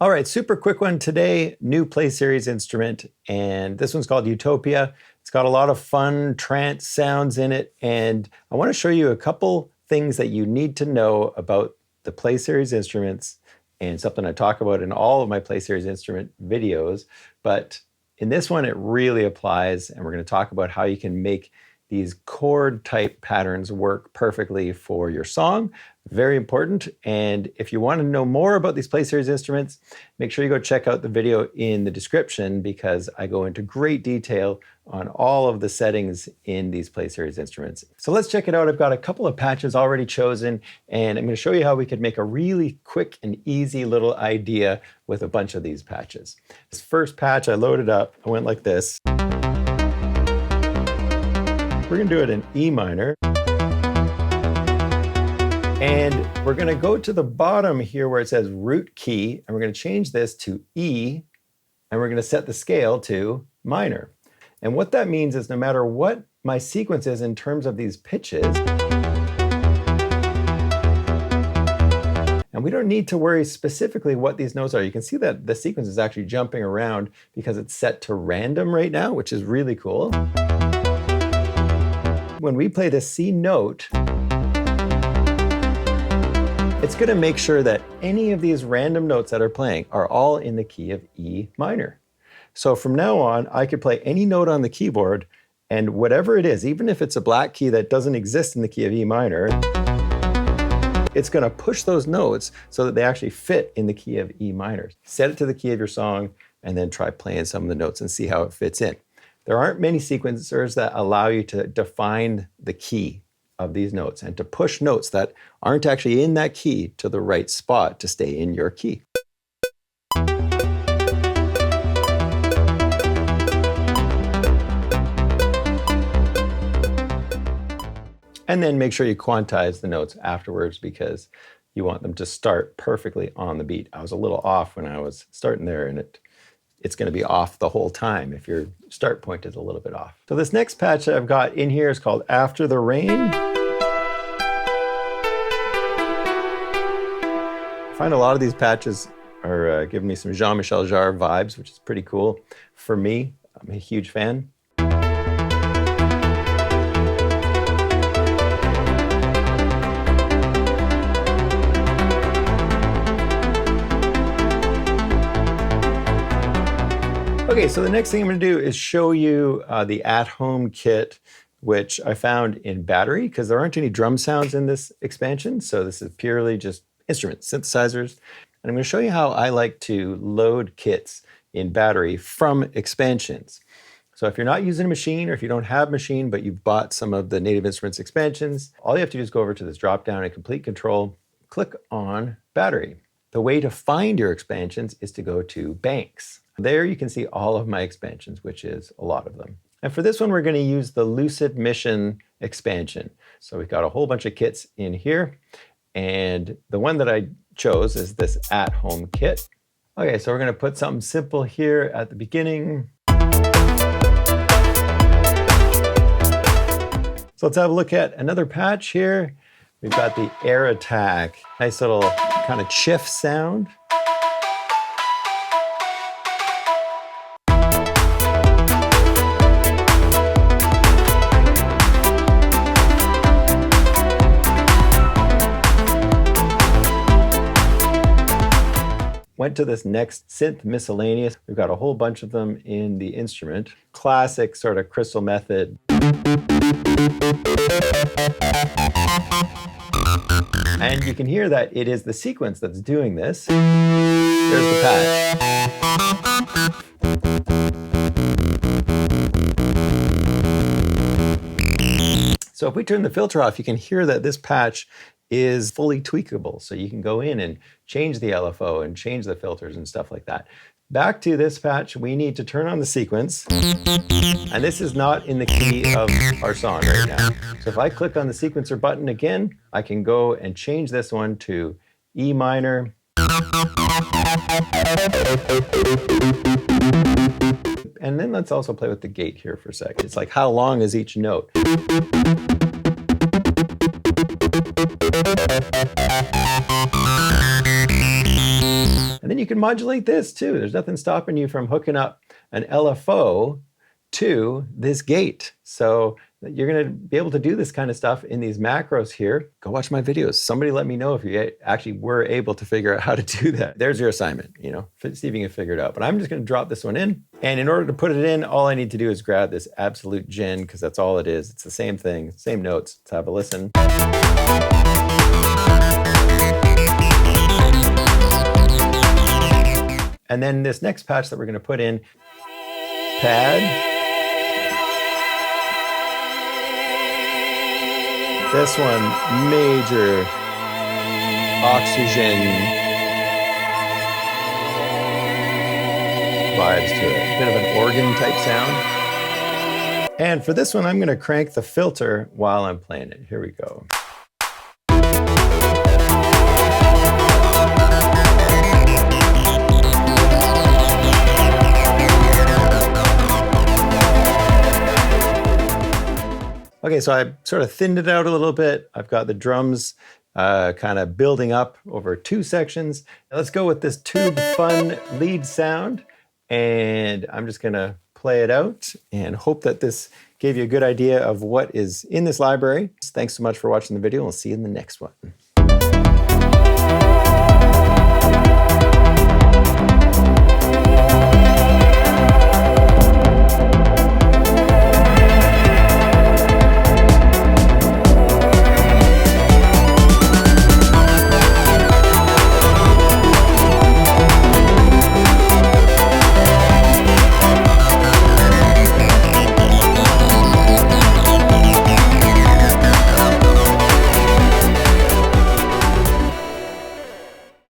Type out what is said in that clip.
All right, super quick one today, new Play Series instrument, and this one's called Utopia. It's got a lot of fun trance sounds in it, and I want to show you a couple things that you need to know about the Play Series instruments, and something I talk about in all of my Play Series instrument videos, but in this one it really applies, and we're going to talk about how you can make these chord type patterns work perfectly for your song. Very important. And if you want to know more about these Play Series instruments, make sure you go check out the video in the description, because I go into great detail on all of the settings in these Play Series instruments. So let's check it out. I've got a couple of patches already chosen, and I'm going to show you how we could make a really quick and easy little idea with a bunch of these patches. This first patch I loaded up, I went like this. We're going to do it in E minor. And we're going to go to the bottom here where it says root key, and we're going to change this to E, and we're going to set the scale to minor. And what that means is no matter what my sequence is in terms of these pitches, and we don't need to worry specifically what these notes are. You can see that the sequence is actually jumping around because it's set to random right now, which is really cool. When we play the C note, it's going to make sure that any of these random notes that are playing are all in the key of E minor. So from now on, I could play any note on the keyboard, and whatever it is, even if it's a black key that doesn't exist in the key of E minor, it's going to push those notes so that they actually fit in the key of E minor. Set it to the key of your song, and then try playing some of the notes and see how it fits in. There aren't many sequencers that allow you to define the key of these notes and to push notes that aren't actually in that key to the right spot to stay in your key. And then make sure you quantize the notes afterwards, because you want them to start perfectly on the beat. I was a little off when I was starting there, and it's going to be off the whole time if your start point is a little bit off. So this next patch that I've got in here is called After the Rain. I find a lot of these patches are giving me some Jean-Michel Jarre vibes, which is pretty cool for me. I'm a huge fan. Okay, so the next thing I'm going to do is show you the at-home kit, which I found in Battery, because there aren't any drum sounds in this expansion. So this is purely just instruments, synthesizers. And I'm going to show you how I like to load kits in Battery from expansions. So if you're not using a machine, or if you don't have a machine, but you've bought some of the Native Instruments expansions, all you have to do is go over to this drop-down in Complete Control, click on Battery. The way to find your expansions is to go to Banks. There you can see all of my expansions, which is a lot of them. And for this one, we're going to use the Lucid Mission expansion. So we've got a whole bunch of kits in here. And the one that I chose is this at-home kit. Okay, so we're going to put something simple here at the beginning. So let's have a look at another patch here. We've got the Air Attack. Nice little kind of chiff sound. Went to this next synth, Miscellaneous. We've got a whole bunch of them in the instrument. Classic sort of crystal method. And you can hear that it is the sequence that's doing this. There's the patch. So if we turn the filter off, you can hear that this patch is fully tweakable. So you can go in and change the LFO and change the filters and stuff like that. Back to this patch, we need to turn on the sequence. And this is not in the key of our song right now. So if I click on the sequencer button again, I can go and change this one to E minor. And then let's also play with the gate here for a second. It's like, how long is each note? And then you can modulate this too. There's nothing stopping you from hooking up an LFO to this gate. So you're gonna be able to do this kind of stuff in these macros here. Go watch my videos. Somebody let me know if you actually were able to figure out how to do that. There's your assignment, you know, see if you can figure it out. But I'm just gonna drop this one in. And in order to put it in, all I need to do is grab this absolute gin, because that's all it is. It's the same thing, same notes. Let's have a listen. And then this next patch that we're gonna put in, pad. This one, major oxygen vibes to it. Bit of an organ type sound. And for this one, I'm gonna crank the filter while I'm playing it. Here we go. Okay, so I sort of thinned it out a little bit. I've got the drums kind of building up over 2 sections. Now let's go with this tube fun lead sound, and I'm just gonna play it out and hope that this gave you a good idea of what is in this library. Thanks so much for watching the video. We'll see you in the next one.